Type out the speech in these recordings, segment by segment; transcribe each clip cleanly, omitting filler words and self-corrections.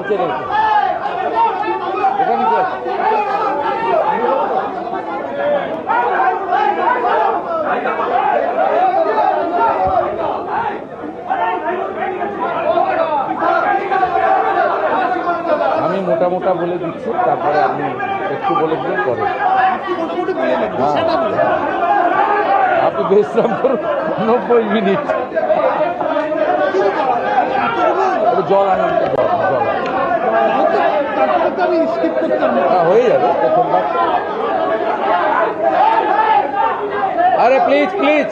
নিচে রেখে এটা নিচে আমি মোটা মোটা বলে দিচ্ছি, তারপরে আপনি একটু বলে দিলেন পরে। আপনি বিশ্রাম করুন 90 মিনিট। জল আনেন, হয়ে যাবে প্রথমবার। আরে প্লিজ প্লিজ,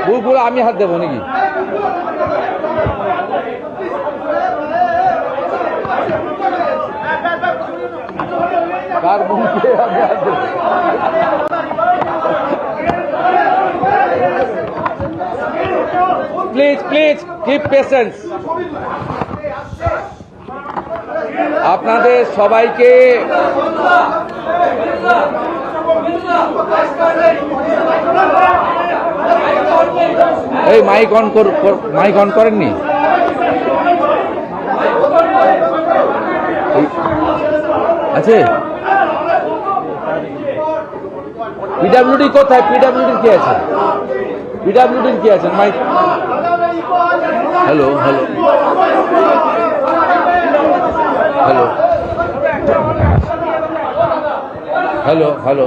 বুলবুল আমি হাত দেবো নাকি? কার মুখে আমি হাত দেবো? Please please keep patience. আপনাদের সবাইকে এই মাইক অন করেননি? আছে পিডাব্লিউডি কোথায়? পিডাব্লিউডির কি আছে? পিডাব্লিউডির কি আছে? Mike. Hello hello hello hello hello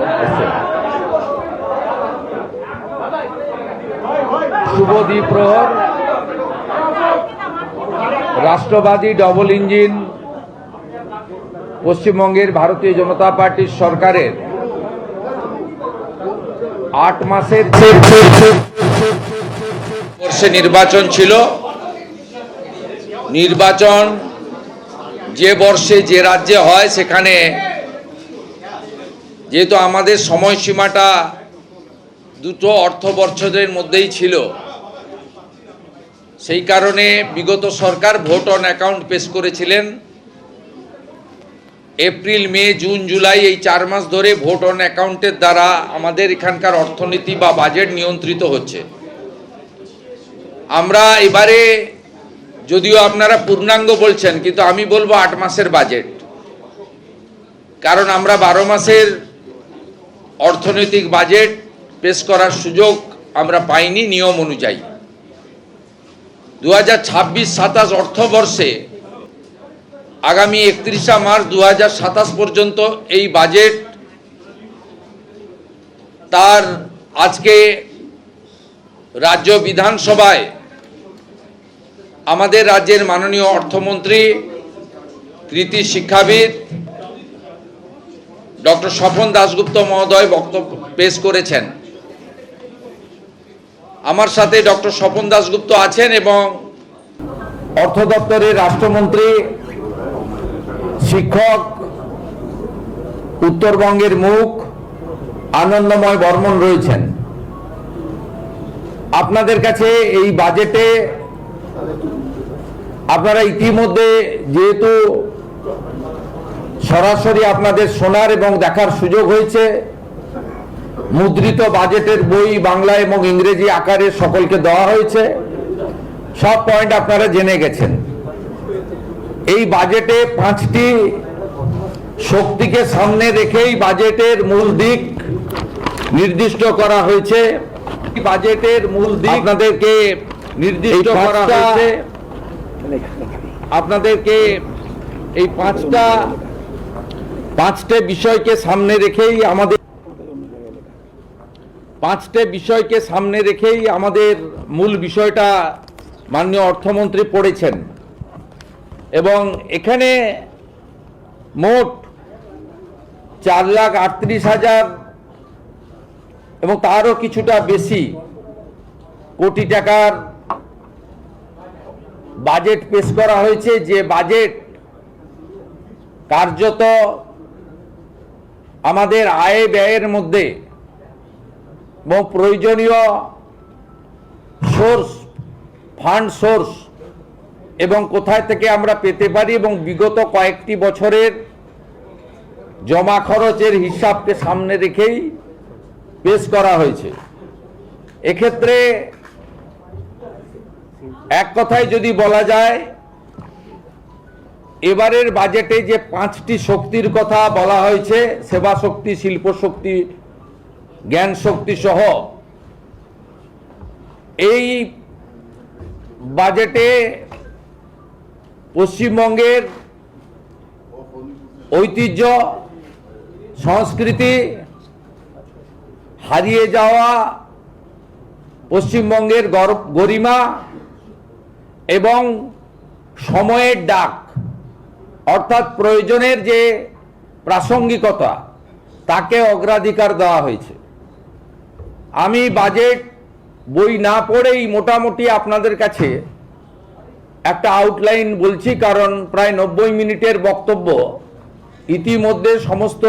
শুভ দ্বিপ্রহর। রাষ্ট্রবাদী ডবল ইঞ্জিন পশ্চিমবঙ্গের ভারতীয় জনতা পার্টির সরকারের 8 মাসের বর্ষে নির্বাচন ছিল। নির্বাচন যে বর্ষে যে রাজ্যে হয়, সেখানে যেহেতু আমাদের সময়সীমাটা দুটো অর্থবর্ষের মধ্যেই ছিল, সেই কারণে বিগত সরকার ভোট অন অ্যাকাউন্ট পেশ করেছিলেন। এপ্রিল, মে, জুন, জুলাই এই 4 মাস ধরে ভোট অন অ্যাকাউন্টের দ্বারা আমাদের এখানকার অর্থনীতি বা বাজেট নিয়ন্ত্রিত হচ্ছে। আমরা এবারে, যদিও আপনারা পূর্ণাঙ্গ বলছেন, কিন্তু আমি বলবো 8 মাসের বাজেট, কারণ আমরা 12 মাসের অর্থনৈতিক বাজেট পেশ করার সুযোগ আমরা পাইনি নিয়ম অনুযায়ী। 2026-27 অর্থবর্ষে আগামী 31শে মার্চ 2027 পর্যন্ত এই বাজেট তার আজকে রাজ্য বিধানসভায় আমাদের রাজ্যের মাননীয় অর্থমন্ত্রী, কৃতি শিক্ষাবিদ ডক্টর স্বপন দাশগুপ্ত মহোদয় বক্তব্য পেশ করেছেন। আমার সাথে ডক্টর স্বপন দাশগুপ্ত আছেন এবং অর্থ দপ্তরের রাষ্ট্রমন্ত্রী, শিক্ষক, উত্তরবঙ্গের মুখ আনন্দময় বর্মন রয়েছেন। আপনাদের কাছে এই বাজেটে আপনারা ইতিমধ্যে যেহেতু সরাসরি আপনাদের শোনার এবং দেখার সুযোগ হয়েছে, মুদ্রিত বাজেটের বই বাংলা এবং ইংরেজি আকারে সকলকে দেওয়া হয়েছে, সব পয়েন্ট আপনারা জেনে গেছেন। এই বাজেটে 5টি শক্তিকে সামনে রেখেই বাজেটের মূল দিক নির্দিষ্ট করা হয়েছে। বাজেটের মূল দিক আপনাদেরকে নির্দিষ্ট করা হয়েছে। আপনাদেরকে এই 5টে বিষয়কে সামনে রেখেই আমাদের মূল বিষয়টা মাননীয় অর্থমন্ত্রী পড়েছেন। এবং এখানে মোট 4,38,000 এবং তারও কিছুটা বেশি কোটি টাকার বাজেট পেশ করা হয়েছে, যে বাজেট কার্যত আমাদের আয় ব্যয়ের মধ্যে এবং প্রয়োজনীয় ফান্ড সোর্স এবং কোথায় থেকে আমরা পেতে পারি এবং বিগত কয়েকটি বছরের জমা খরচের হিসাবকে সামনে রেখেই পেশ করা হয়েছে। এক্ষেত্রে এক কথায় যদি বলা যায়, এবারের বাজেটে যে 5টি শক্তির কথা বলা হয়েছে, সেবা শক্তি, শিল্প শক্তি, জ্ঞান শক্তি সহ, এই বাজেটে পশ্চিমবঙ্গের ঐতিহ্য, সংস্কৃতি, হারিয়ে যাওয়া পশ্চিমবঙ্গের গরিমা এবং সময়ের ডাক অর্থাৎ প্রয়োজনের যে প্রাসঙ্গিকতা তাকে অগ্রাধিকার দেওয়া হয়েছে। আমি বাজেট বই না পড়েই মোটামুটি আপনাদের কাছে একটা আউটলাইন বলছি, কারণ প্রায় 90 মিনিটের বক্তব্য ইতিমধ্যে সমস্ত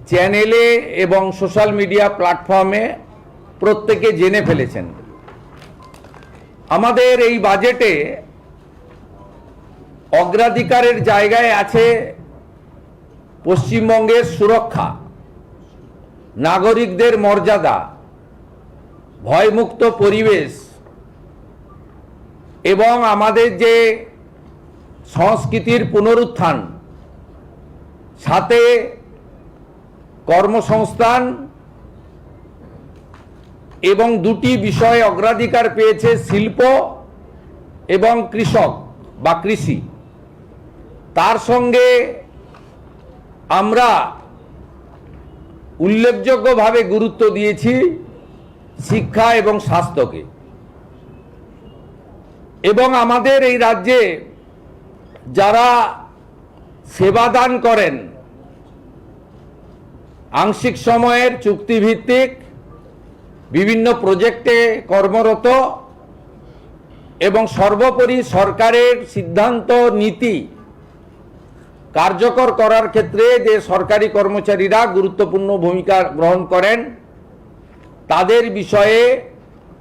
চ্যানেলে এবং সোশ্যাল মিডিয়া প্ল্যাটফর্মে প্রত্যেকে জেনে ফেলেছেন। আমাদের এই বাজেটে অগ্রাধিকারের জায়গায় আছে পশ্চিমবঙ্গের সুরক্ষা, নাগরিকদের মর্যাদা, ভয়মুক্ত পরিবেশ এবং আমাদের যে সংস্কৃতির পুনরুত্থান, সাথে কর্মসংস্থান এবং দুটি বিষয়ে অগ্রাধিকার পেয়েছে শিল্প এবং কৃষক বা কৃষি। তার সঙ্গে আমরা উল্লেখযোগ্যভাবে গুরুত্ব দিয়েছি শিক্ষা এবং স্বাস্থ্যকে। এবং আমাদের এই রাজ্যে যারা সেবাদান করেন, আংশিক সময়ের চুক্তিভিত্তিক বিভিন্ন প্রজেক্টে কর্মরত এবং সর্বোপরি সরকারের সিদ্ধান্ত নীতি কার্যকর করার ক্ষেত্রে যে সরকারি কর্মচারীরা গুরুত্বপূর্ণ ভূমিকা গ্রহণ করেন তাদের বিষয়ে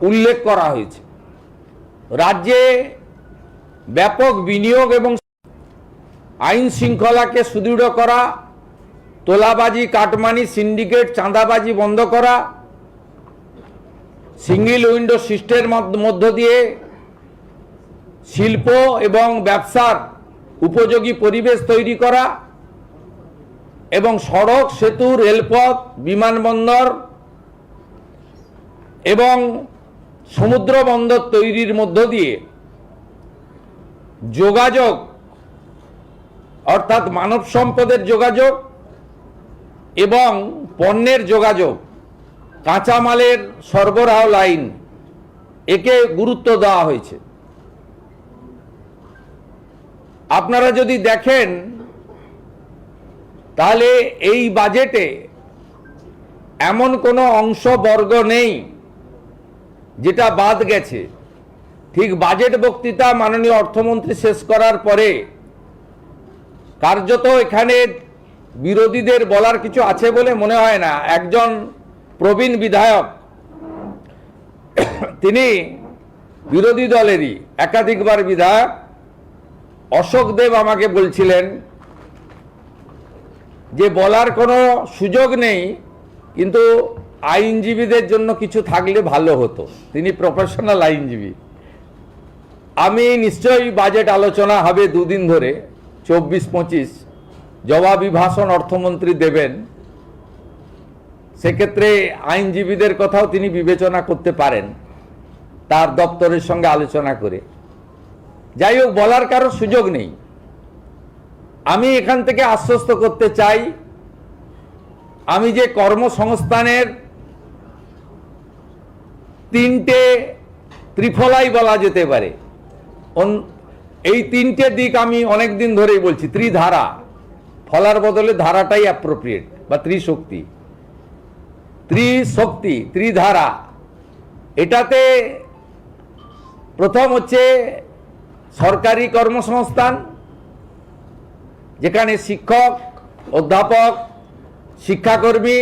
উল্লেখ করা হয়েছে। রাজ্যে ব্যাপক বিনিয়োগ এবং আইন শৃঙ্খলাকে সুদৃঢ় করা, তোলাবাজি, কাটমানি, সিন্ডিকেট, চাঁদাবাজি বন্ধ করা, সিঙ্গেল উইন্ডো সিস্টেমের মধ্য দিয়ে শিল্প এবং ব্যবসার উপযোগী পরিবেশ তৈরি করা এবং সড়ক, সেতু, রেলপথ, বিমানবন্দর এবং সমুদ্র বন্দর তৈরির মধ্য দিয়ে যোগাযোগ অর্থাৎ মানব সম্পদের যোগাযোগ এবং পণ্যের যোগাযোগ, কাঁচামালের সরবরাহ লাইন, একে গুরুত্ব দেওয়া হয়েছে। আপনারা যদি দেখেন তাহলে এই বাজেটে এমন কোনো অংশবর্গ নেই যেটা বাদ গেছে। ঠিক বাজেট বক্তৃতা মাননীয় অর্থমন্ত্রী শেষ করার পরে কার্যত এখানে বিরোধীদের বলার কিছু আছে বলে মনে হয় না। একজন প্রবীণ বিধায়ক, তিনি বিরোধী দলেরই একাধিকবার বিধায়ক, অশোক দেব আমাকে বলছিলেন যে বলার কোনো সুযোগ নেই, কিন্তু আইনজীবীদের জন্য কিছু থাকলে ভালো হতো। তিনি প্রফেশনাল আইনজীবী। আমি নিশ্চয়ই বাজেট আলোচনা হবে দুদিন ধরে, 24-25 জবাবি ভাষণ অর্থমন্ত্রী দেবেন, সেক্ষেত্রে আইনজীবীদের কথাও তিনি বিবেচনা করতে পারেন তার দপ্তরের সঙ্গে আলোচনা করে। যাই হোক, বলার কারো সুযোগ নেই। আমি এখান থেকে আশ্বস্ত করতে চাই, আমি যে কর্মসংস্থানের তিনটে ত্রিফলাই বলা যেতে পারে, এই তিনটে দিক আমি অনেক দিন ধরেই বলছি। ত্রিধারা, ফলার বদলে ধারাটাই অ্যাপ্রোপ্রিয়েট, বা ত্রিশক্তি, ত্রিধারা। এটাতে প্রথম হচ্ছে সরকারি কর্মসংস্থান, যেখানে শিক্ষক, অধ্যাপক, শিক্ষাকর্মী,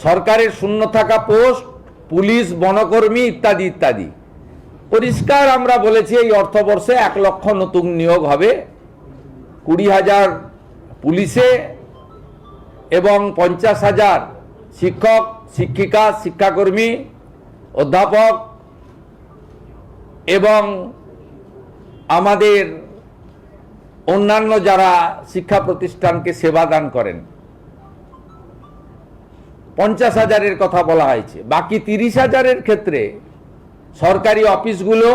সরকারের শূন্য থাকা পোস্ট, পুলিশ, বনকর্মী ইত্যাদি ইত্যাদি। পরিষ্কার আমরা বলেছি এই অর্থবর্ষে 1 লক্ষ নতুন নিয়োগ হবে, 20,000 পুলিশে এবং 50,000 শিক্ষক, শিক্ষিকা, শিক্ষাকর্মী, অধ্যাপক এবং আমাদের অন্যান্য যারা শিক্ষা প্রতিষ্ঠানকে সেবা দান করেন 50,000-এর কথা বলা হয়েছে। বাকি 30,000-এর ক্ষেত্রে সরকারি অফিসগুলো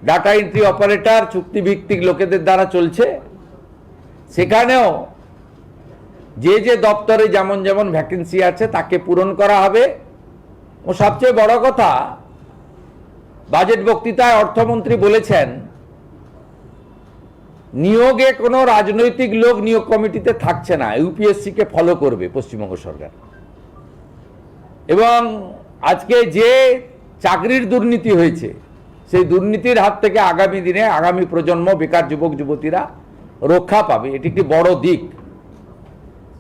ডাটা এন্ট্রি অপারেটর চুক্তিভিত্তিক লোকেদের দ্বারা চলছে। সেখানেও যে যে দপ্তরে যেমন যেমন ভ্যাকেন্সি আছে তাকে পূরণ করা হবে। ও সবচেয়ে বড় কথা, বাজেট বক্তৃতায় অর্থমন্ত্রী বলেছেন নিয়োগে কোনো রাজনৈতিক লোক নিয়োগ কমিটিতে থাকছে না, ইউপিএসসিকে ফলো করবে পশ্চিমবঙ্গ সরকার। এবং আজকে যে চাকরির দুর্নীতি হয়েছে সেই দুর্নীতির হাত থেকে আগামী দিনে আগামী প্রজন্ম বেকার যুবক যুবতীরা রক্ষা পাবে। এটি একটি বড় দিক।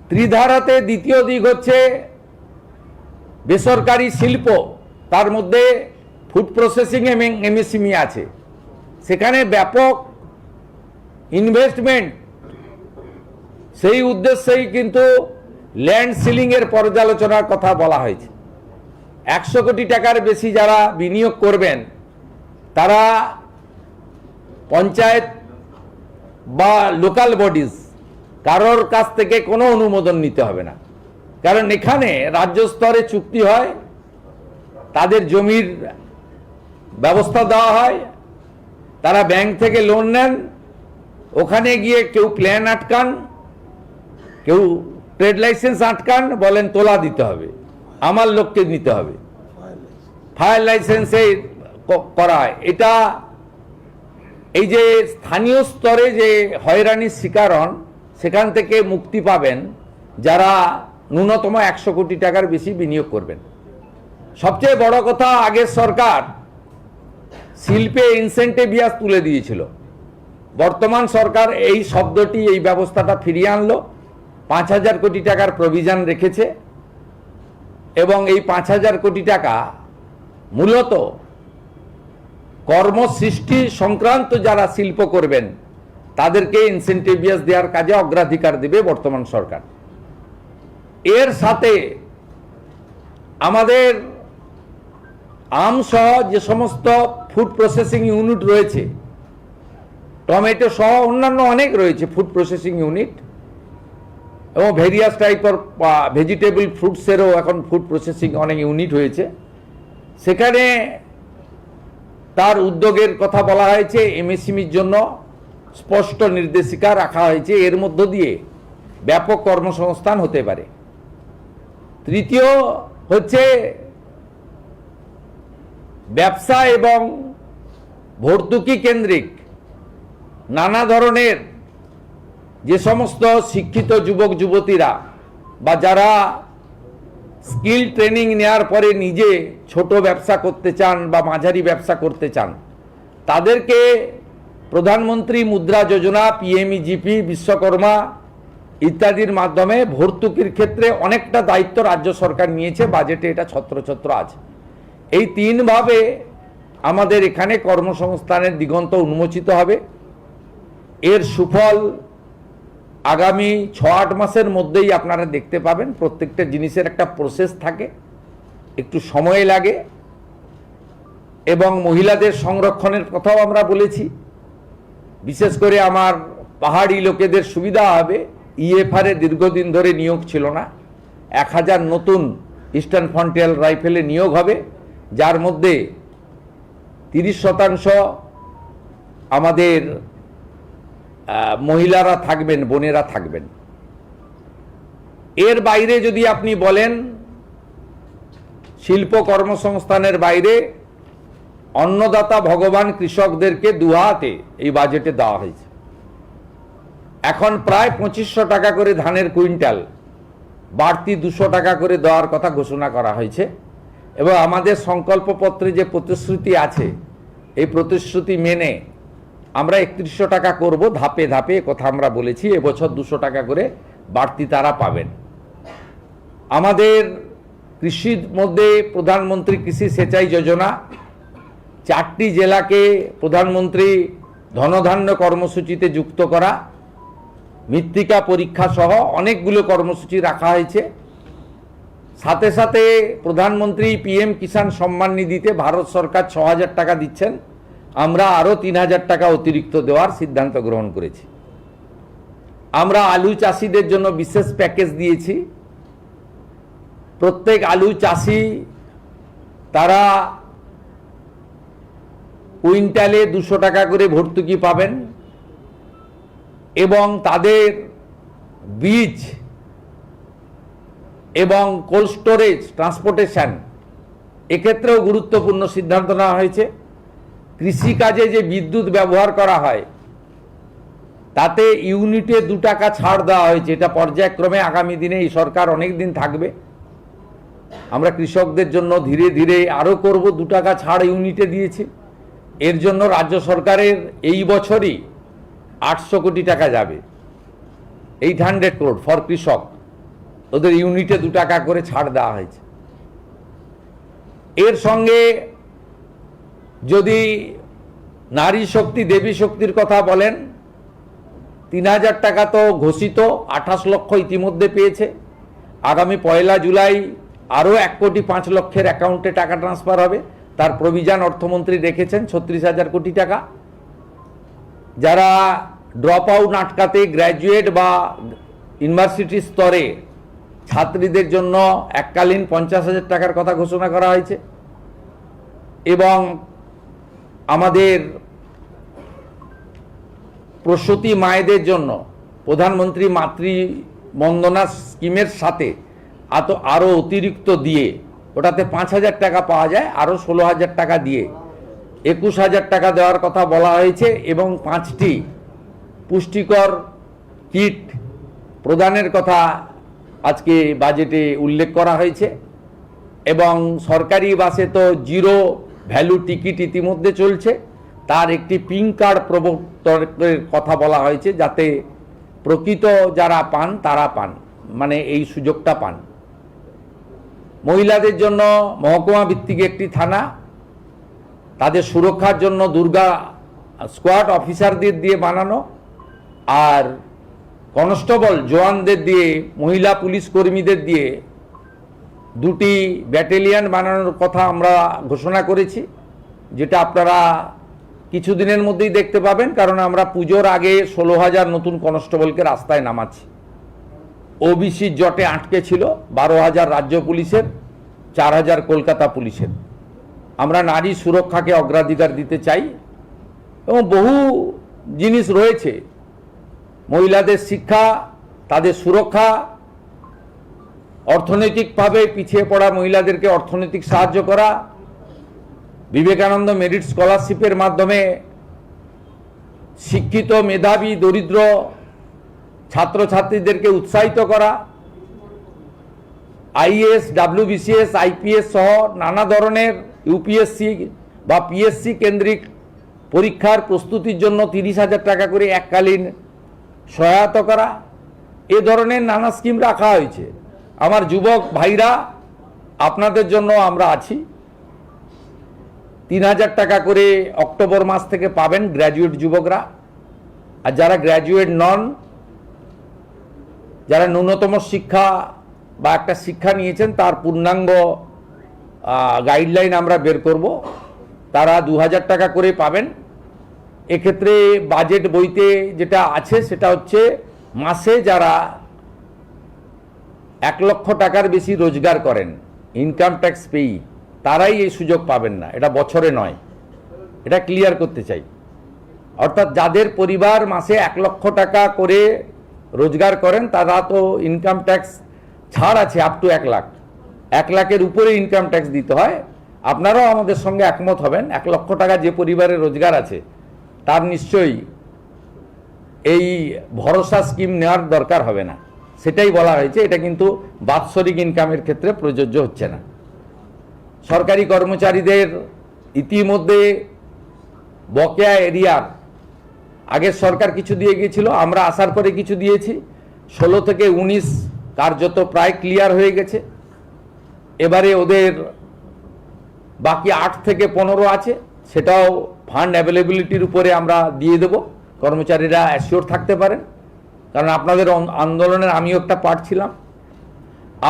ত্রিধারাতে দ্বিতীয় দিক হচ্ছে বেসরকারি শিল্প, তার মধ্যে ফুড প্রসেসিং এবং এমএসএমই আছে। সেখানে ব্যাপক ইনভেস্টমেন্ট, সেই উদ্দেশ্যেই কিন্তু ল্যান্ড সিলিংয়ের পর্যালোচনার কথা বলা হয়েছে। 100 কোটি টাকার বেশি যারা বিনিয়োগ করবেন তারা পঞ্চায়েত বা লোকাল বডিজ কারোর কাছ থেকে কোনো অনুমোদন নিতে হবে না, কারণ এখানে রাজ্য স্তরে চুক্তি হয়, তাদের জমির ব্যবস্থা দেওয়া হয়, তারা ব্যাংক থেকে লোন নেন, ওখানে গিয়ে কেউ প্ল্যান আটকান, কেউ ট্রেড লাইসেন্স আটকান, বলেন তোলা দিতে হবে, আমার লোককে নিতে হবে, ফায়ার লাইসেন্সে করা হয়। এটা এই যে স্থানীয় স্তরে যে হয়রানির শিকার হন সেখান থেকে মুক্তি পাবেন যারা ন্যূনতম 100 কোটি টাকার বেশি বিনিয়োগ করবেন। সবচেয়ে বড় কথা, আগের সরকার শিল্পে ইনসেন্টিভিয়াস তুলে দিয়েছিল। বর্তমান সরকার এই শব্দটি, এই ব্যবস্থাটা ফিরিয়ে আনলো, 5,000 কোটি টাকার প্রভিশন রেখেছে এবং এই 5,000 কোটি টাকা মূলত কর্মসৃষ্টি সংক্রান্ত যারা শিল্প করবেন তাদেরকে ইনসেন্টিভিয়াস দেওয়ার কাজে অগ্রাধিকার দেবে বর্তমান সরকার। এর সাথে আমাদের আমসহ যে সমস্ত ফুড প্রসেসিং ইউনিট রয়েছে, টমেটো সহ অন্যান্য অনেক রয়েছে ফুড প্রসেসিং ইউনিট, এবং ভেরিয়াস টাইপের ভেজিটেবল ফ্রুটসেরও এখন ফুড প্রসেসিং অনেক ইউনিট হয়েছে। সেখানে তার উদ্যোগের কথা বলা হয়েছে, এমএসএমইর জন্য স্পষ্ট নির্দেশিকা রাখা হয়েছে, এর মধ্য দিয়ে ব্যাপক কর্মসংস্থান হতে পারে। তৃতীয় হচ্ছে ব্যবসা এবং ভর্তুকি কেন্দ্রিক নানা ধরনের যে সমস্ত শিক্ষিত যুবক যুবতীরা বা যারা স্কিল ট্রেনিং নেওয়ার পরে নিজে ছোট ব্যবসা করতে চান বা মাঝারি ব্যবসা করতে চান, তাদেরকে প্রধানমন্ত্রী মুদ্রা যোজনা, পিএমইজিপি, বিশ্বকর্মা ইত্যাদির মাধ্যমে ভর্তুকির ক্ষেত্রে অনেকটা দায়িত্ব রাজ্য সরকার নিয়েছে। বাজেটে এটা ছত্রছত্র আছে। এই তিনভাবে আমাদের এখানে কর্মসংস্থানের দিগন্ত উন্মোচিত হবে। এর সুফল আগামী 6-8 মাসের মধ্যেই আপনারা দেখতে পাবেন। প্রত্যেকটা জিনিসের একটা প্রসেস থাকে, একটু সময় লাগে, এবং মহিলাদের সংরক্ষণের কথাও আমরা বলেছি। বিশেষ করে আমার পাহাড়ি লোকেদের সুবিধা হবে, ইএফআর এ দীর্ঘদিন ধরে নিয়োগ ছিল না। 1000 নতুন ইস্টার্ন ফ্রন্টিয়ার রাইফেলে নিয়োগ হবে, যার মধ্যে 30% আমাদের মহিলারা থাকবেন, বোনেরা থাকবেন। এর বাইরে যদি আপনি বলেন শিল্প কর্মসংস্থানের বাইরে অন্নদাতা ভগবান কৃষকদেরকে দুহাতে এই বাজেটে দেওয়া হয়েছে। এখন প্রায় 2500 টাকা করে ধানের কুইন্টাল, বাড়তি 200 টাকা করে দেওয়ার কথা ঘোষণা করা হয়েছে। এবং আমাদের সংকল্পপত্রে যে প্রতিশ্রুতি আছে, এই প্রতিশ্রুতি মেনে আমরা 3100 টাকা করব ধাপে ধাপে, কথা আমরা বলেছি। এবছর 200 টাকা করে বাড়তি তারা পাবেন। আমাদের কৃষির মধ্যে প্রধানমন্ত্রী কৃষি সেচাই যোজনা, 4টি জেলাকে প্রধানমন্ত্রী ধনধান্য কর্মসূচিতে যুক্ত করা, মৃত্তিকা পরীক্ষা সহ অনেকগুলো কর্মসূচি রাখা হয়েছে। সাথে সাথে প্রধানমন্ত্রী পিএম কিষাণ সম্মান নিধিতে ভারত সরকার 6000 টাকা দিচ্ছেন, আমরা আরও 3000 টাকা অতিরিক্ত দেওয়ার সিদ্ধান্ত গ্রহণ করেছি। আমরা আলু চাষিদের জন্য বিশেষ প্যাকেজ দিয়েছি। প্রত্যেক আলু চাষি তারা কুইন্টালে 200 টাকা করে ভর্তুকি পাবেন এবং তাদের বীজ এবং কোল্ড স্টোরেজ ট্রান্সপোর্টেশন এক্ষেত্রেও গুরুত্বপূর্ণ সিদ্ধান্ত নেওয়া হয়েছে। কৃষিকাজে যে বিদ্যুৎ ব্যবহার করা হয় তাতে ইউনিটে 2 টাকা ছাড় দেওয়া হয়েছে। এটা পর্যায়ক্রমে আগামী দিনে এই সরকার অনেক দিন থাকবে। আমরা কৃষকদের জন্য ধীরে ধীরে আরও করব। 2 টাকা ছাড় ইউনিটে দিয়েছি। এর জন্য রাজ্য সরকারের এই বছরই 800 কোটি টাকা যাবে। 800 crore ফর কৃষক, ওদের ইউনিটে 2 টাকা করে ছাড় দেওয়া হয়েছে। এর সঙ্গে যদি নারী শক্তি দেবী শক্তির কথা বলেন, 3000 টাকা তো ঘোষিত, 28 লক্ষ ইতিমধ্যে পেয়েছে। আগামী 1 জুলাই আরও 1,05,00,000 অ্যাকাউন্টে টাকা ট্রান্সফার হবে। তার প্রভিশন অর্থমন্ত্রী রেখেছেন 36,000 কোটি টাকা। যারা ড্রপ আউট আটকাতে গ্র্যাজুয়েট বা ইউনিভার্সিটি স্তরে ছাত্রীদের জন্য এককালীন 50,000 টাকার কথা ঘোষণা করা হয়েছে। এবং আমাদের প্রসূতি মায়েদের জন্য প্রধানমন্ত্রী মাতৃ বন্দনা স্কিমের সাথে আরও অতিরিক্ত দিয়ে, ওটাতে 5,000 টাকা পাওয়া যায়, আরও 16,000 টাকা দিয়ে 21,000 টাকা দেওয়ার কথা বলা হয়েছে। এবং 5টি পুষ্টিকর কিট প্রদানের কথা আজকে বাজেটে উল্লেখ করা হয়েছে। এবং সরকারি বাসে তো 0 ভ্যালু টিকিট ইতিমধ্যে চলছে, তার একটি পিঙ্ক কার্ড প্রবর্তনের কথা বলা হয়েছে, যাতে প্রকৃত যারা পান তারা পান, মানে এই সুযোগটা পান। মহিলাদের জন্য মহকুমা ভিত্তিক একটি থানা, তাদের সুরক্ষার জন্য দুর্গা স্কোয়াড অফিসারদের দিয়ে বানানো, আর কনস্টেবল জওয়ানদের দিয়ে, মহিলা পুলিশ কর্মীদের দিয়ে 2টি ব্যাটালিয়ন বানানোর কথা আমরা ঘোষণা করেছি, যেটা আপনারা কিছুদিনের মধ্যেই দেখতে পাবেন। কারণ আমরা পুজোর আগে 16,000 নতুন কনস্টেবলকে রাস্তায় নামাচ্ছি। ওবিসি জটে আটকে ছিল 12,000 রাজ্য পুলিশের, 4,000 কলকাতা পুলিশের। আমরা নারী সুরক্ষাকে অগ্রাধিকার দিতে চাই এবং বহু জিনিস রয়েছে, মহিলাদের শিক্ষা, তাদের সুরক্ষা, অর্থনৈতিকভাবে পিছিয়ে পড়া মহিলাদেরকে অর্থনৈতিক সাহায্য করা, বিবেকানন্দ মেরিট স্কলারশিপের মাধ্যমে শিক্ষিত মেধাবী দরিদ্র ছাত্রছাত্রীদেরকে উৎসাহিত করা, আইএএস, WBCS, IPS সহ নানা ধরনের ইউপিএসসি বা পিএসসি কেন্দ্রিক পরীক্ষার প্রস্তুতির জন্য 30,000 টাকা করে এককালীন সহায়তা করা, এ ধরনের নানা স্কিম রাখা হয়েছে। আমার যুবক ভাইরা, আপনাদের জন্য আমরা আছি। 3,000 টাকা করে অক্টোবর মাস থেকে পাবেন গ্র্যাজুয়েট যুবকরা। আর যারা গ্র্যাজুয়েট নন, যারা ন্যূনতম শিক্ষা বা একটা শিক্ষা নিয়েছেন, তার পূর্ণাঙ্গ গাইডলাইন আমরা বের করব, তারা 2,000 টাকা করে পাবেন। এক্ষেত্রে বাজেট বইতে যেটা আছে সেটা হচ্ছে, মাসে যারা 1 লক্ষ টাকার বেশি রোজগার করেন, ইনকাম ট্যাক্স পেই, তারাই এই সুযোগ পাবেন না। এটা বছরে নয়, এটা ক্লিয়ার করতে চাই। অর্থাৎ যাদের পরিবার মাসে 1 লক্ষ টাকা করে রোজগার করেন, তারা তো ইনকাম ট্যাক্স ছাড় আছে আপ টু 1 লাখ। 1 লাখের উপরে ইনকাম ট্যাক্স দিতে হয়। আপনারাও আমাদের সঙ্গে একমত হবেন, 1 লক্ষ টাকা যে পরিবারের রোজগার আছে তার নিশ্চয়ই এই ভরসা স্কিম নেওয়ার দরকার হবে না। সেটাই বলা হয়েছে। এটা কিন্তু বাৎসরিক ইনকামের ক্ষেত্রে প্রযোজ্য হচ্ছে না। সরকারি কর্মচারীদের ইতিমধ্যে বকেয়া এরিয়ার আগের সরকার কিছু দিয়ে গিয়েছিল, আমরা আসার পরে কিছু দিয়েছি। 16 থেকে 19 কার্যত প্রায় ক্লিয়ার হয়ে গেছে। এবারে ওদের বাকি 8 থেকে 15 আছে, সেটাও ফান্ড অ্যাভেলেবিলিটির উপরে আমরা দিয়ে দেব। কর্মচারীরা অ্যাসিওর থাকতে পারেন, কারণ আপনাদের আন্দোলনের আমিও একটা পার্ট ছিলাম।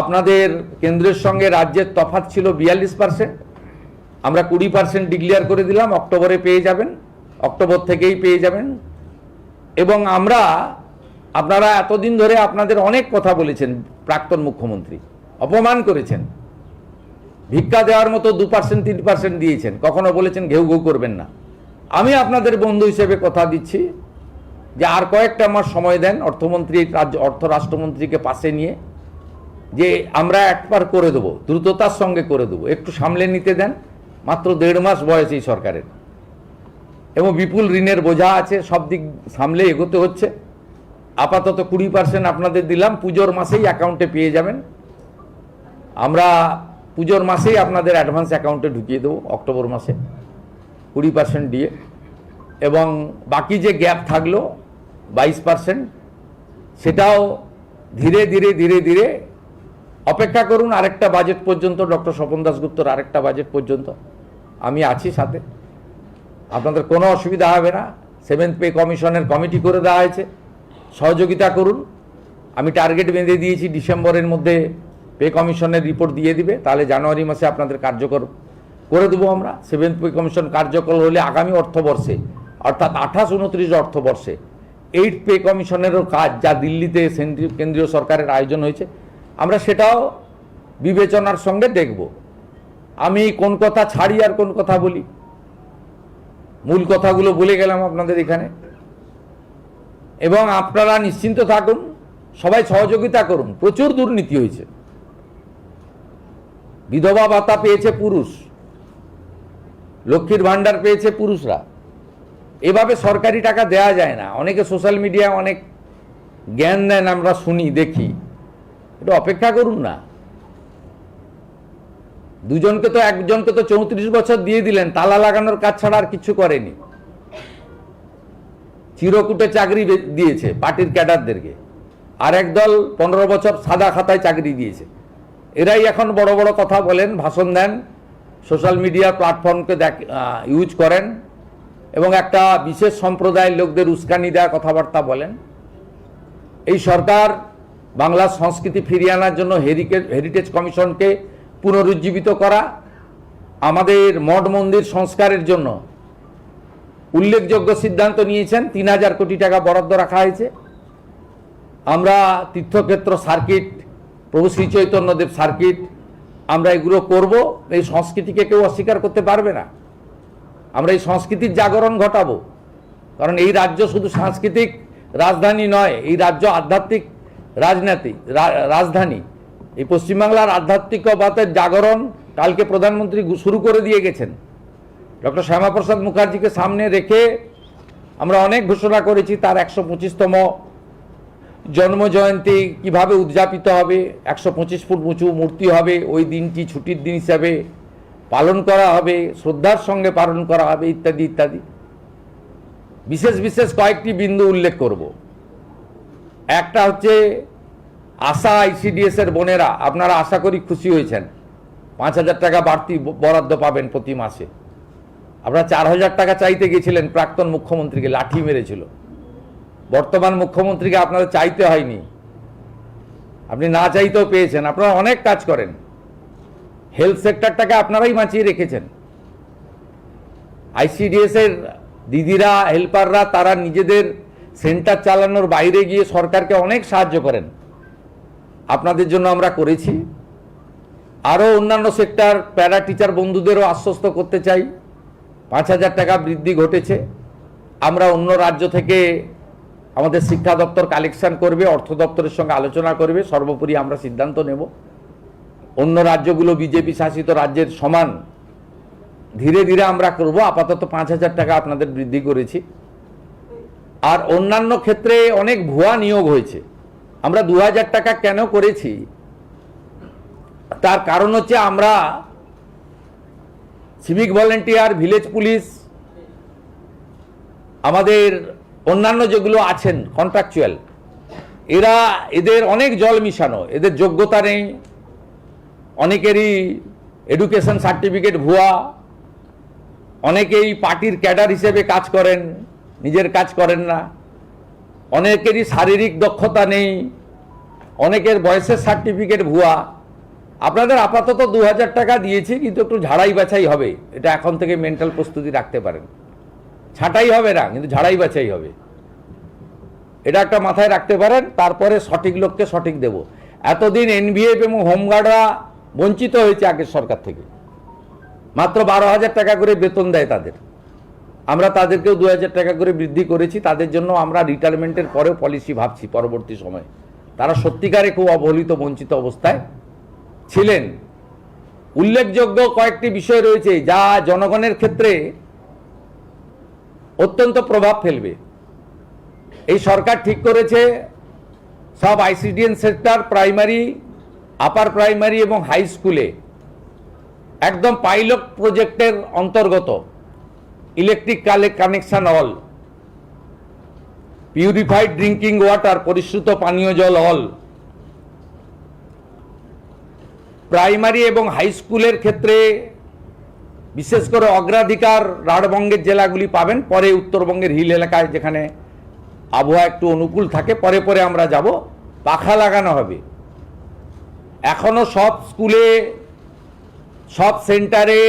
আপনাদের কেন্দ্রের সঙ্গে রাজ্যের তফাৎ ছিল 42%, আমরা 20% ডিক্লেয়ার করে দিলাম। অক্টোবরে পেয়ে যাবেন, অক্টোবর থেকেই পেয়ে যাবেন। এবং আমরা আপনারা এতদিন ধরে আপনাদের অনেক কথা বলেছেন, প্রাক্তন মুখ্যমন্ত্রী অপমান করেছেন, ভিক্ষা দেওয়ার মতো 2% 3% দিয়েছেন, কখনো বলেছেন ঘেউ ঘেউ করবেন না। আমি আপনাদের বন্ধু হিসেবে কথা দিচ্ছি যে আর কয়েকটা মাস সময় দেন, অর্থমন্ত্রী অর্থ রাষ্ট্রমন্ত্রীকে পাশে নিয়ে, যে আমরা একবার করে দেবো, দ্রুততার সঙ্গে করে দেবো, একটু সামলে নিতে দেন। মাত্র 1.5 মাস বয়স এই সরকারের, এবং বিপুল ঋণের বোঝা আছে, সব দিক সামলে এগোতে হচ্ছে। আপাতত 20% আপনাদের দিলাম, পুজোর মাসেই অ্যাকাউন্টে পেয়ে যাবেন। আমরা পুজোর মাসেই আপনাদের অ্যাডভান্স অ্যাকাউন্টে ঢুকিয়ে দেবো, অক্টোবর মাসে 20% দিয়ে। এবং বাকি যে গ্যাপ থাকলো 22%, সেটাও ধীরে ধীরে ধীরে ধীরে অপেক্ষা করুন আরেকটা বাজেট পর্যন্ত, ডক্টর স্বপন দাশগুপ্তর আরেকটা বাজেট পর্যন্ত আমি আছি সাথে, আপনাদের কোনো অসুবিধা হবে না। 7th পে কমিশনের কমিটি করে দেওয়া হয়েছে, সহযোগিতা করুন। আমি টার্গেট বেঁধে দিয়েছি, ডিসেম্বরের মধ্যে পে কমিশনের রিপোর্ট দিয়ে দিবে, তাহলে জানুয়ারি মাসে আপনাদের কার্যকর করে দেবো আমরা। 7th পে কমিশন কার্যকর হলে আগামী অর্থবর্ষে, অর্থাৎ 28-29 অর্থবর্ষে 8th পে কমিশনেরও কাজ, যা দিল্লিতে কেন্দ্রীয় সরকারের আয়োজন হয়েছে, আমরা সেটাও বিবেচনার সঙ্গে দেখব। আমি কোন কথা ছাড়ি আর কোন কথা বলি, মূল কথাগুলো বলে গেলাম আপনাদের এখানে। এবং আপনারা নিশ্চিন্ত থাকুন, সবাই সহযোগিতা করুন। প্রচুর দুর্নীতি হয়েছে, বিধবা ভাতা পেয়েছে পুরুষ, লক্ষ্মীর ভাণ্ডার পেয়েছে পুরুষরা। এভাবে সরকারি টাকা দেয়া যায় না। অনেকে সোশ্যাল মিডিয়ায় অনেক জ্ঞান দেন, আমরা শুনি দেখি, এটা অপেক্ষা করুন না। দুজনকে তো, একজনকে তো 34 বছর দিয়ে দিলেন, তালা লাগানোর কাজ ছাড়া আর কিছু করেনি। চিরকুটে চাকরি দিয়েছে পার্টির ক্যাডারদেরকে, আর একদল 15 বছর সাদা খাতায় চাকরি দিয়েছে। এরাই এখন বড় বড় কথা বলেন, ভাষণ দেন, সোশ্যাল মিডিয়া প্ল্যাটফর্মকে ইউজ করেন, এবং একটা বিশেষ সম্প্রদায়ের লোকদের উস্কানি দেওয়া কথাবার্তা বলেন। এই সরকার বাংলার সংস্কৃতি ফিরিয়ে আনার জন্য হেরিটেজ কমিশনকে পুনরুজ্জীবিত করা, আমাদের মঠ মন্দির সংস্কারের জন্য উল্লেখযোগ্য সিদ্ধান্ত নিয়েছেন। 3000 কোটি টাকা বরাদ্দ রাখা হয়েছে। আমরা তীর্থক্ষেত্র সার্কিট, প্রভু শ্রী চৈতন্যদেব সার্কিট, আমরা এগুলো করব। এই সংস্কৃতিকে কেউ অস্বীকার করতে পারবে না। আমরা এই সংস্কৃতির জাগরণ ঘটাবো, কারণ এই রাজ্য শুধু সাংস্কৃতিক রাজধানী নয়, এই রাজ্য আধ্যাত্মিক রাজধানী। এই পশ্চিমবাংলার আধ্যাত্মিকতার জাগরণ কালকে প্রধানমন্ত্রী শুরু করে দিয়ে গেছেন। ডক্টর শ্যামাপ্রসাদ মুখার্জিকে সামনে রেখে আমরা অনেক ঘোষণা করেছি। তার 125তম জন্মজয়ন্তী কিভাবে উদযাপিত হবে, 125 ফুট উঁচু মূর্তি হবে, ওই দিনটি ছুটির দিন হিসাবে পালন করা হবে, শ্রদ্ধার সঙ্গে পালন করা হবে, ইত্যাদি ইত্যাদি। বিশেষ বিশেষ কয়েকটি বিন্দু উল্লেখ করব। একটা হচ্ছে আশা ICDS এর বোনেরা, আপনারা আশা করি খুশি হয়েছেন, 5000 টাকা বাড়তি বরাদ্দ পাবেন প্রতি মাসে। আপনারা 4000 টাকা চাইতে গেছিলেন, প্রাক্তন মুখ্যমন্ত্রীকে লাঠি মেরেছিল। বর্তমান মুখ্যমন্ত্রীকে আপনাদের চাইতে হয়নি, আপনি না চাইতেও পেয়েছেন। আপনারা অনেক কাজ করেন, হেলথ সেক্টরটাকে আপনারাই বাঁচিয়ে রেখেছেন। ICDS এর দিদিরা, হেল্পাররা, তারা নিজেদের সেন্টার চালানোর বাইরে গিয়ে সরকারকে অনেক সাহায্য করেন, আপনাদের জন্য আমরা করেছি। আরও অন্যান্য সেক্টর, প্যারা টিচার বন্ধুদেরও আশ্বস্ত করতে চাই, 5000 টাকা বৃদ্ধি ঘটেছে। আমরা অন্য রাজ্য থেকে আমাদের শিক্ষা দপ্তর কালেকশন করবে, অর্থ দপ্তরের সঙ্গে আলোচনা করবে, সর্বোপরি আমরা সিদ্ধান্ত নেব। অন্য রাজ্যগুলো বিজেপি শাসিত রাজ্যের সমান ধীরে ধীরে আমরা করব। আপাতত 5000 টাকা আপনাদের বৃদ্ধি করেছি। আর অন্যান্য ক্ষেত্রে অনেক ভুয়া নিয়োগ হয়েছে। আমরা 2000 টাকা কেন করেছি, তার কারণ হচ্ছে আমরা সিভিক ভলেন্টিয়ার, ভিলেজ পুলিশ, আমাদের অন্যান্য যেগুলো আছেন কন্ট্রাকচুয়াল, এদের অনেক জল মিশানো, এদের যোগ্যতা নেই, অনেকেরই এডুকেশন সার্টিফিকেট ভুয়া, অনেকেই পার্টির ক্যাডার হিসেবে কাজ করেন, নিজের কাজ করেন না, অনেকেরই শারীরিক দক্ষতা নেই, অনেকের বয়সের সার্টিফিকেট ভুয়া। আপনাদের আপাতত 2000 টাকা দিয়েছি, কিন্তু একটু ঝাড়াই বাছাই হবে। এটা এখন থেকে মেন্টাল প্রস্তুতি রাখতে পারেন। ছাঁটাই হবে না, কিন্তু ঝাড়াই বাছাই হবে। এটা একটা মাথায় রাখতে পারেন, তারপরে সঠিক লোককে সঠিক দেব। এতদিন এনভিএফ এবং হোমগার্ডরা বঞ্চিত হয়েছে আগের সরকার থেকে, মাত্র 12,000 টাকা করে বেতন দেয় তাদের, আমরা তাদেরকেও 2,000 টাকা করে বৃদ্ধি করেছি। তাদের জন্য আমরা রিটায়ারমেন্টের পরেও পলিসি ভাবছি পরবর্তী সময়ে। তারা সত্যিকারে খুব অবহেলিত বঞ্চিত অবস্থায় ছিলেন। উল্লেখযোগ্য কয়েকটি বিষয় রয়েছে যা জনগণের ক্ষেত্রে অত্যন্ত প্রভাব ফেলবে। এই সরকার ঠিক করেছে সব ICDS sector, primary, upper primary এবং হাই স্কুলে একদম পাইলট প্রজেক্টের অন্তর্গত electric connection all, purified drinking water, পরিশ্রুত পানীয় জল অল, প্রাইমারি এবং হাই স্কুলের ক্ষেত্রে বিশেষ করে অগ্রাধিকার রাঢ়বঙ্গের জেলাগুলি পাবেন, পরে উত্তরবঙ্গের হিল এলাকায় যেখানে আবহাওয়া একটু অনুকূল থাকে পরে পরে আমরা যাব। পাখা লাগানো হবে। এখনো সব স্কুলে, সব সেন্টারে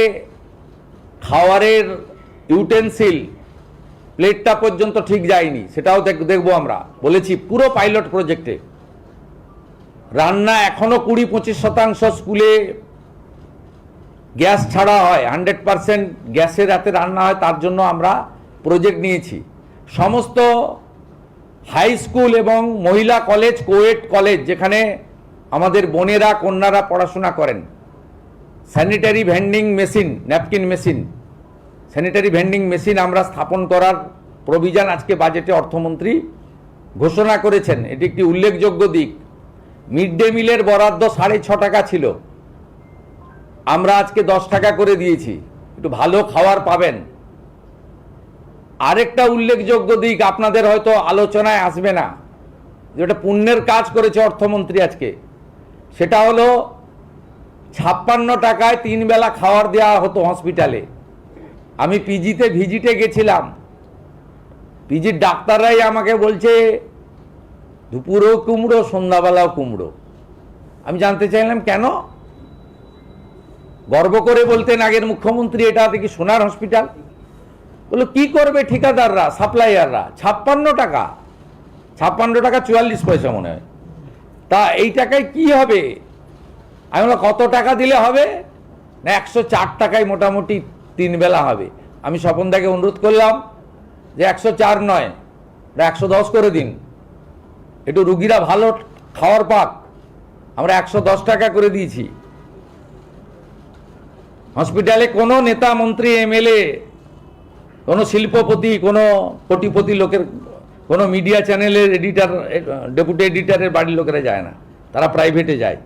খাওয়ারের ইউটেন্সিল প্লেটটা পর্যন্ত ঠিক যায়নি, সেটাও দেখবো আমরা, বলেছি পুরো পাইলট প্রজেক্টে। রান্না এখনো 20-25% স্কুলে গ্যাস ছাড়া হয়, 100% গ্যাসের হাতে রান্না হয়, তার জন্য আমরা প্রজেক্ট নিয়েছি। সমস্ত হাই স্কুল এবং মহিলা কলেজ, কোয়েট কলেজ যেখানে আমাদের বোনেরা কন্যারা পড়াশোনা করেন, sanitary vending machine, napkin machine, sanitary vending machine আমরা স্থাপন করার প্রভিশন আজকে বাজেটে অর্থমন্ত্রী ঘোষণা করেছেন। এটি একটি উল্লেখযোগ্য দিক। মিড ডে মিলের বরাদ্দ 6.5 টাকা ছিল, আমরা আজকে 10 টাকা করে দিয়েছি, একটু ভালো খাবার পাবেন। আরেকটা উল্লেখযোগ্য দিক আপনাদের হয়তো আলোচনায় আসবে না, যেটা পুণ্যের কাজ করেছে অর্থমন্ত্রী আজকে, সেটা হলো 56 টাকায় 3 বেলা খাবার দেওয়া হতো হসপিটালে। আমি পিজিতে ভিজিটে গেছিলাম, পিজির ডাক্তাররাই আমাকে বলছে দুপুরেও কুমড়ো, সন্ধ্যাবেলাও কুমড়ো। আমি জানতে চাইলাম কেন? গর্ব করে বলতেন আগের মুখ্যমন্ত্রী, এটা দেখি সোনার হসপিটাল। বললো কি করবে ঠিকাদাররা, সাপ্লাইয়াররা? 56 টাকা, 56 টাকা 44 পয়সা মনে হয়। তা এই টাকায় কি হবে? আমি বললাম কত টাকা দিলে হবে? না 104 টাকায় মোটামুটি 3 বেলা হবে। আমি স্বপনদাকে অনুরোধ করলাম যে 104 নয়, 110 করে দিন, একটু রুগীরা ভালো খাওয়ার পাক। আমরা 110 টাকা করে দিয়েছি। হসপিটালে কোনো নেতা, মন্ত্রী, এমএলএ, কোনো শিল্পপতি, কোনো কোটিপতি লোকের, কোনো মিডিয়া চ্যানেলের এডিটর, ডেপুটি এডিটরের বাড়ির লোকেরা যায় না, তারা প্রাইভেটে যায়।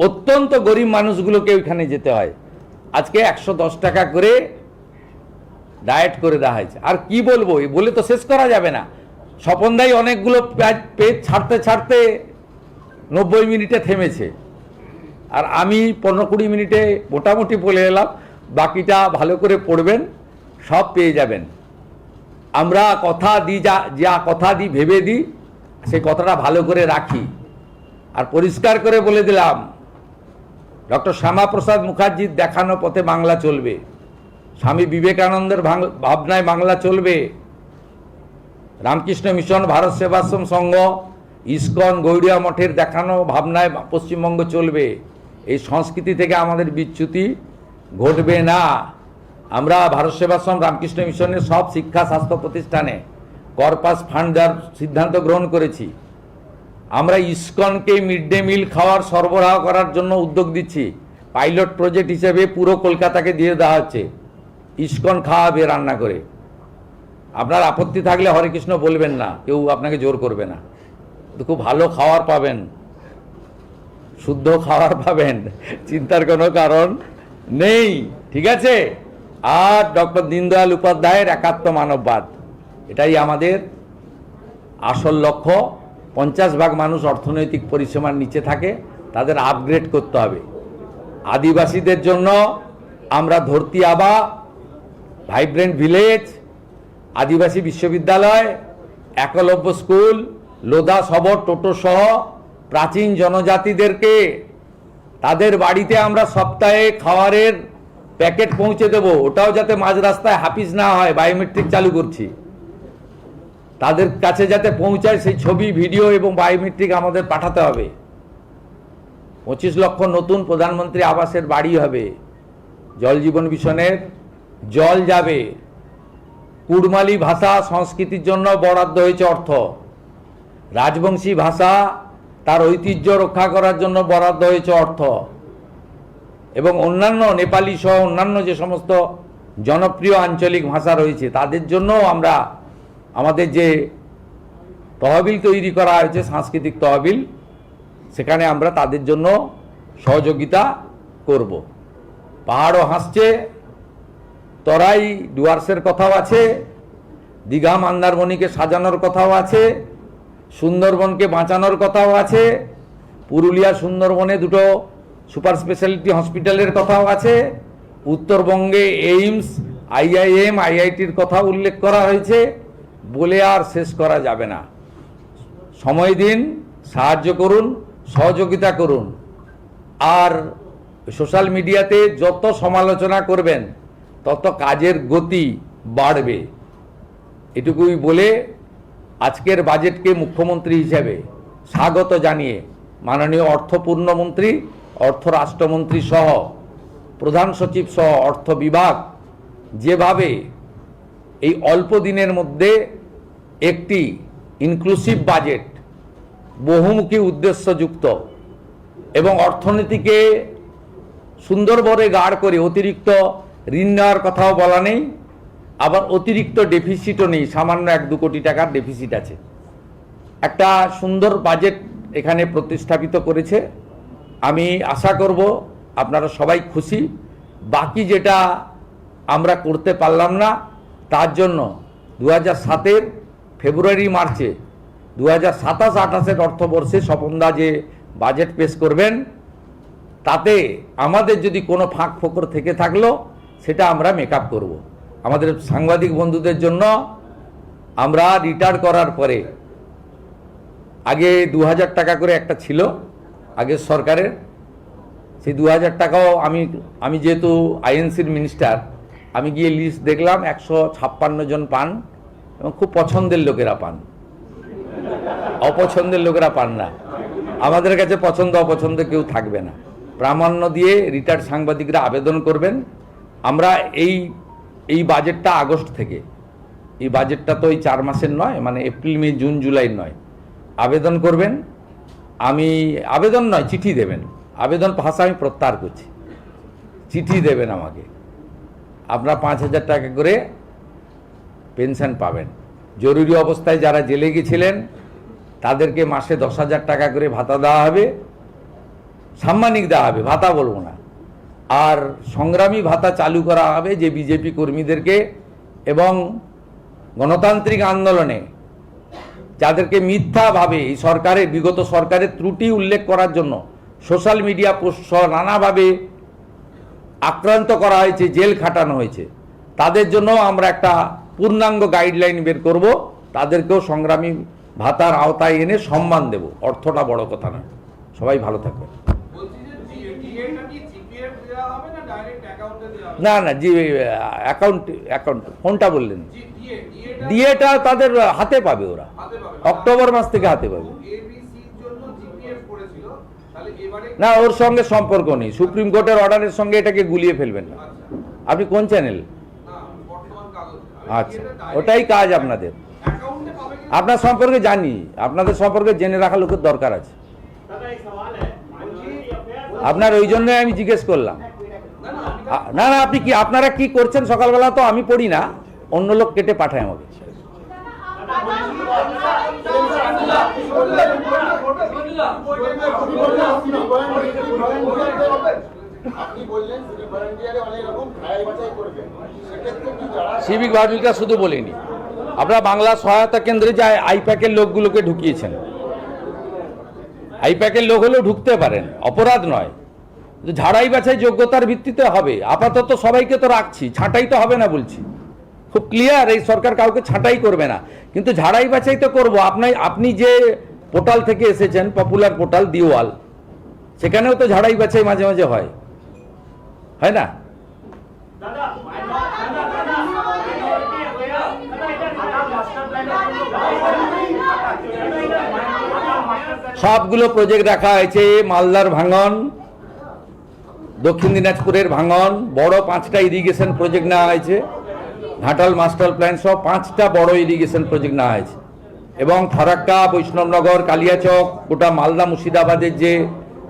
অত্যন্ত গরিব মানুষগুলোকে ওইখানে যেতে হয়। আজকে 110 টাকা করে ডায়েট করে দেওয়া হয়েছে। আর কি বলবো, এই বলে তো শেষ করা যাবে না। স্বপনদাই অনেকগুলো পেজ ছাড়তে ছাড়তে 90 মিনিটে থেমেছে, আর আমি 15-20 মিনিটে মোটামুটি বলে এলাম। বাকিটা ভালো করে পড়বেন, সব পেয়ে যাবেন। আমরা কথা দিই, যা কথা দিই, ভেবে দিই, সেই কথাটা ভালো করে রাখি। আর পরিষ্কার করে বলে দিলাম, ডক্টর শ্যামাপ্রসাদ মুখার্জির দেখানো পথে বাংলা চলবে, স্বামী বিবেকানন্দের ভাবনায় বাংলা চলবে, রামকৃষ্ণ মিশন, ভারত সেবাশ্রম সংঘ, ইসকন, গৌড়িয়া মঠের দেখানো ভাবনায় পশ্চিমবঙ্গ চলবে। এই সংস্কৃতি থেকে আমাদের বিচ্যুতি ঘটবে না। আমরা ভারত সেবাশ্রম, রামকৃষ্ণ মিশনের সব শিক্ষা স্বাস্থ্য প্রতিষ্ঠানে কর্পাস ফান্ড দেওয়ার সিদ্ধান্ত গ্রহণ করেছি। আমরা ইসকনকে মিড ডে মিল খাওয়ার সরবরাহ করার জন্য উদ্যোগ দিচ্ছি। পাইলট প্রজেক্ট হিসেবে পুরো কলকাতাকে দিয়ে দেওয়া হচ্ছে, ইসকন খাওয়াবে রান্না করে। আপনার আপত্তি থাকলে হরে কৃষ্ণ বলবেন না, কেউ আপনাকে জোর করবে না। খুব ভালো খাবার পাবেন, শুদ্ধ খাবার পাবেন, চিন্তার কোনো কারণ নেই, ঠিক আছে? আর ডক্টর দীনদয়াল উপাধ্যায়ের একাত্ম মানববাদ, এটাই আমাদের আসল লক্ষ্য। 50% মানুষ অর্থনৈতিক পরিসীমার নিচে থাকে, তাদের আপগ্রেড করতে হবে। আদিবাসীদের জন্য আমরা ধরতি আবা, ভাইব্রেন্ট ভিলেজ, আদিবাসী বিশ্ববিদ্যালয়, একলব্য স্কুল, লোধা সবর, টোটো সহ প্রাচীন জনজাতিদেরকে তাদের বাড়িতে আমরা সপ্তাহে খাবারের প্যাকেট পৌঁছে দেব। ওটাও যাতে মাঝ রাস্তায় হাফিজ না হয়, বায়োমেট্রিক চালু করছি। তাদের কাছে যাতে পৌঁছায় সেই ছবি, ভিডিও এবং বায়োমেট্রিক আমাদের পাঠাতে হবে। 25 লক্ষ নতুন প্রধানমন্ত্রী আবাসের বাড়ি হবে, জল জীবন মিশনের জল যাবে, কুড়মালি ভাষা সংস্কৃতির জন্য বরাদ্দ হয়েছে অর্থ, রাজবংশী ভাষা তার ঐতিহ্য রক্ষা করার জন্য বরাদ্দ হয়েছে অর্থ, এবং অন্যান্য নেপালি সহ অন্যান্য যে সমস্ত জনপ্রিয় আঞ্চলিক ভাষা রয়েছে তাদের জন্য আমরা আমাদের যে তহবিল তৈরি করা হয়েছে, সাংস্কৃতিক তহবিল, সেখানে আমরা তাদের জন্য সহযোগিতা করব। পাহাড়ও হাসছে, তরাই ডুয়ার্সের কথাও আছে, দীঘা মন্দারমণিকে সাজানোর কথাও আছে, সুন্দরবনকে বাঁচানোর কথাও আছে, পুরুলিয়া সুন্দরবনে দুটো সুপার স্পেশালিটি হসপিটালের কথাও আছে, উত্তরবঙ্গে এইমস, IIM, IITর কথা উল্লেখ করা হয়েছে, বলে আর শেষ করা যাবে না। সময় দিন, সাহায্য করুন, সহযোগিতা করুন, আর সোশ্যাল মিডিয়াতে যত সমালোচনা করবেন তত কাজের গতি বাড়বে। এটুকুই বলে আজকের বাজেটকে মুখ্যমন্ত্রী হিসেবে স্বাগত জানিয়ে মাননীয় অর্থপূর্ণমন্ত্রী, অর্থ রাষ্ট্রমন্ত্রী সহ প্রধান সচিব সহ অর্থ বিভাগ যেভাবে এই অল্প দিনের মধ্যে একটি ইনক্লুসিভ বাজেট, বহুমুখী উদ্দেশ্যযুক্ত এবং অর্থনীতিকে সুন্দরভাবে গাঢ় করে, অতিরিক্ত ঋণ নেওয়ার কথাও বলা নেই, আবার অতিরিক্ত ডেফিসিটও নেই, সামান্য 1-2 কোটি টাকার ডেফিসিট আছে, একটা সুন্দর বাজেট এখানে প্রতিস্থাপিত করেছে। আমি আশা করব আপনারা সবাই খুশি। বাকি যেটা আমরা করতে পারলাম না তার জন্য 2007-এর ফেব্রুয়ারি মার্চে 2027-28-এর অর্থবর্ষে স্বপনদা যে বাজেট পেশ করবেন তাতে আমাদের যদি কোনো ফাঁক ফোকর থেকে থাকলো সেটা আমরা মেকআপ করব। আমাদের সাংবাদিক বন্ধুদের জন্য আমরা রিটায়ার করার পরে আগে 2000 টাকা করে একটা ছিল আগের সরকারের, সেই 2000 টাকাও আমি যেহেতু INCর মিনিস্টার, আমি গিয়ে লিস্ট দেখলাম 156 জন পান এবং খুব পছন্দের লোকেরা পান, অপছন্দের লোকেরা পান না। আমাদের কাছে পছন্দ অপছন্দ কেউ থাকবে না। প্রামাণ্য দিয়ে রিটায়ার্ড সাংবাদিকরা আবেদন করবেন। আমরা এই বাজেটটা আগস্ট থেকে, এই বাজেটটা তো এই 4 মাসের নয়, মানে এপ্রিল, মে, জুন, জুলাই নয়, আবেদন করবেন। আবেদন নয়, চিঠি দেবেন। আবেদন ভাষা আমি প্রত্যাহার করছি, চিঠি দেবেন আমাকে। আপনারা 5000 টাকা করে পেনশন পাবেন। জরুরি অবস্থায় যারা জেলে গেছিলেন তাদেরকে মাসে 10,000 টাকা করে ভাতা দেওয়া হবে, সাম্মানিক দেওয়া হবে, ভাতা বলবো না। আর সংগ্রামী ভাতা চালু করা হবে যে বিজেপি কর্মীদেরকে এবং গণতান্ত্রিক আন্দোলনে যাদেরকে মিথ্যাভাবে এই সরকারের, বিগত সরকারের ত্রুটি উল্লেখ করার জন্য সোশ্যাল মিডিয়া পোস্ট সহ নানাভাবে আক্রান্ত করা হয়েছে, জেল খাটানো হয়েছে, তাদের জন্য আমরা একটা পূর্ণাঙ্গ গাইডলাইন বের করব। তাদেরকেও সংগ্রামী ভাতার আওতায় এনে সম্মান দেব। অর্থটা বড় কথা না। সবাই ভালো থাকবে। না না, জি অ্যাকাউন্ট কোনটা বললেন? ডিএটা তাদের হাতে পাবে, ওরা অক্টোবর মাস থেকে হাতে পাবে। না, ওর সঙ্গে সম্পর্ক নেই। সুপ্রিম কোর্টের অর্ডারের সঙ্গে এটাকে গুলিয়ে ফেলবেন না। আপনি কোন চ্যানেল? আচ্ছা, ওটাই কাজ আপনাদের। আপনার সম্পর্কে জানি, আপনাদের সম্পর্কে জেনে রাখা লোকের দরকার আছে। আপনার ওই জন্য আমি জিজ্ঞেস করলাম। না না, আপনি কি, আপনারা কি করছেন সকালবেলা তো আমি পড়ি না, অন্য লোক কেটে পাঠায় আমাকে। সিভিক ভলেন্টিয়ার শুধু বলিনি, আপনারা বাংলা সহায়তা কেন্দ্রে যে আইপ্যাকের লোকগুলোকে ঢুকিয়েছেন, আইপ্যাকের লোক হলেও ঢুকতে পারেন, অপরাধ নয়। ঝাড়াই বাছাই যোগ্যতার ভিত্তিতে হবে। আপাতত সবাইকে তো রাখছি, ছাঁটাই তো হবে না বলছি, খুব ক্লিয়ার। এই সরকার কাউকে ছাঁটাই করবে না, কিন্তু ঝাড়াই বাছাই তো করবো। আপনি যে পোর্টাল থেকে এসেছেন, পপুলার পোর্টাল দিওয়াল, সেখানেও তো ঝাড়াই বাছাই মাঝে মাঝে হয় না? সবগুলো প্রজেক্ট রাখা হয়েছে। মালদার ভাঙন, দক্ষিণ দিনাজপুরের ভাঙন, বড় 5টা ইরিগেশন প্রজেক্ট নেওয়া হয়েছে। ঘাটাল মাস্টার প্ল্যান সহ 5টা বড় ইরিগেশন প্রজেক্ট নেওয়া হয়েছে। এবং ফারাক্কা, বৈষ্ণবনগর, কালিয়াচক, গোটা মালদা মুর্শিদাবাদের যে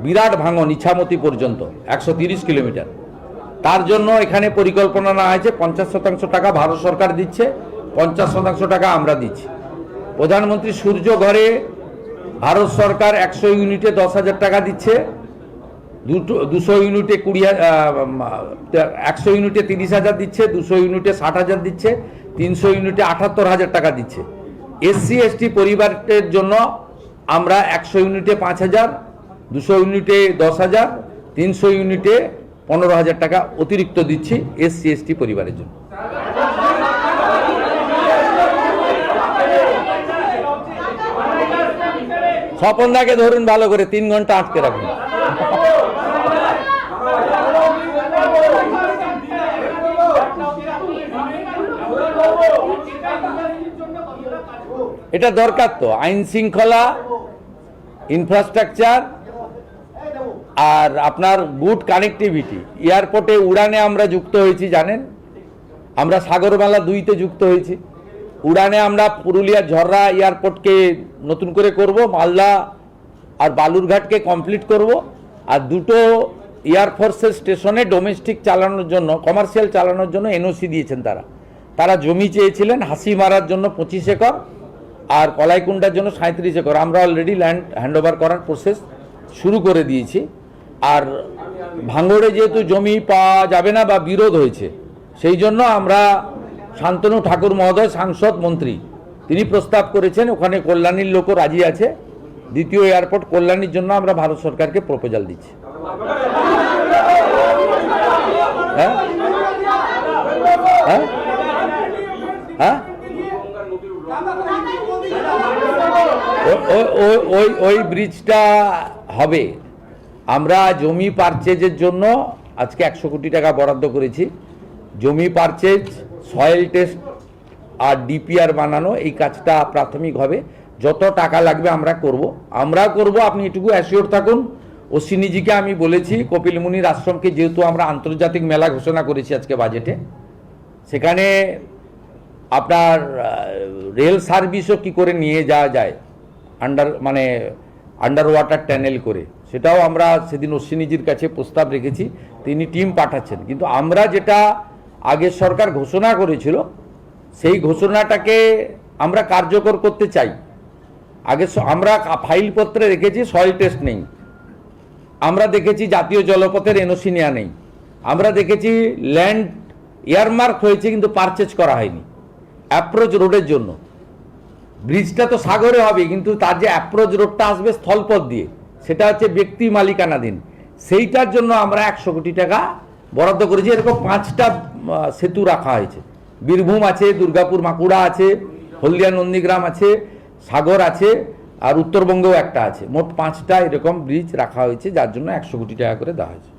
বিরাট ভাঙন ইছামতি পর্যন্ত 130 কিলোমিটার, তার জন্য এখানে পরিকল্পনা নেওয়া হয়েছে। 50% টাকা ভারত সরকার দিচ্ছে, 50% টাকা আমরা দিচ্ছি। প্রধানমন্ত্রী সূর্য ঘরে ভারত সরকার 100 ইউনিটে 10,000 টাকা দিচ্ছে, 200 ইউনিটে 100 ইউনিটে 30,000 দিচ্ছে, 200 ইউনিটে 60,000 দিচ্ছে, 300 ইউনিটে 78,000 টাকা দিচ্ছে। SC ST পরিবারের জন্য আমরা 100 ইউনিটে 5,000, 200 ইউনিটে 10,000, 300 ইউনিটে 15,000 টাকা অতিরিক্ত দিচ্ছি SC ST পরিবারের জন্য। স্বপনদাকে ধরুন ভালো করে, 3 ঘন্টা আটকে রাখুন। এটা দরকার তো, আইন শৃঙ্খলা, ইনফ্রাস্ট্রাকচার আর আপনার গুড কানেক্টিভিটি। এয়ারপোর্টে উড়ানে আমরা যুক্ত হয়েছি, জানেন, আমরা সাগরমালা 2তে যুক্ত হয়েছি। উড়ানে আমরা পুরুলিয়ার ঝররা এয়ারপোর্টকে নতুন করে করব, মালদা আর বালুরঘাটকে কমপ্লিট করব। আর 2টো এয়ারফোর্সের স্টেশনে ডোমেস্টিক চালানোর জন্য, কমার্শিয়াল চালানোর জন্য NOC দিয়েছেন। তারা জমি চেয়েছিলেন হাসি মারার জন্য 25 একর আর কলাইকুণ্ডার জন্য 37 একর। আমরা অলরেডি ল্যান্ড হ্যান্ডওভার করার প্রসেস শুরু করে দিয়েছি। আর ভাঙড়ে যেহেতু জমি পাওয়া যাবে না বা বিরোধ হয়েছে, সেই জন্য আমরা শান্তনু ঠাকুর মহোদয়, সাংসদ মন্ত্রী, তিনি প্রস্তাব করেছেন, ওখানে কল্যাণীর লোকও রাজি আছে। দ্বিতীয় এয়ারপোর্ট কল্যাণীর জন্য আমরা ভারত সরকারকে প্রপোজাল দিচ্ছি। হ্যাঁ হ্যাঁ হ্যাঁ ওই ব্রিজটা হবে। আমরা জমি পারচেজের জন্য আজকে 100 কোটি টাকা বরাদ্দ করেছি। জমি পারচেজ, সয়েল টেস্ট আর DPR বানানো, এই কাজটা প্রাথমিক হবে। যত টাকা লাগবে আমরা করব, আপনি এটুকু অ্যাসিওর থাকুন। অশ্বিনীজিকে আমি বলেছি, কপিল মুনির আশ্রমকে যেহেতু আমরা আন্তর্জাতিক মেলা ঘোষণা করেছি আজকে বাজেটে, সেখানে আপনার রেল সার্ভিসও কি করে নিয়ে যাওয়া যায় আন্ডার ওয়াটার ট্যানেল করে, সেটাও আমরা সেদিন অশ্বিনীজির কাছে প্রস্তাব রেখেছি। তিনি টিম পাঠাচ্ছেন। কিন্তু আমরা যেটা আগের সরকার ঘোষণা করেছিল, সেই ঘোষণাটাকে আমরা কার্যকর করতে চাই। আগে আমরা ফাইলপত্রে রেখেছি সয়েল টেস্ট নেই, আমরা দেখেছি জাতীয় জলপথের NOC নেওয়া নেই, আমরা দেখেছি ল্যান্ড এয়ারমার্ক হয়েছে কিন্তু পারচেজ করা হয়নি। অ্যাপ্রোচ রোডের জন্য ব্রিজটা তো সাগরে হবে, কিন্তু তার যে অ্যাপ্রোচ রোডটা আসবে স্থলপথ দিয়ে, সেটা হচ্ছে ব্যক্তি মালিকানাধীন। সেইটার জন্য আমরা 100 কোটি টাকা বরাদ্দ করেছি। এরকম 5টা সেতু রাখা হয়েছে। বীরভূম আছে, দুর্গাপুর মাকুড়া আছে, হলদিয়া নন্দীগ্রাম আছে, সাগর আছে, আর উত্তরবঙ্গেও একটা আছে। মোট 5টা এরকম ব্রিজ রাখা হয়েছে, যার জন্য 100 কোটি টাকা করে দেওয়া হয়েছে।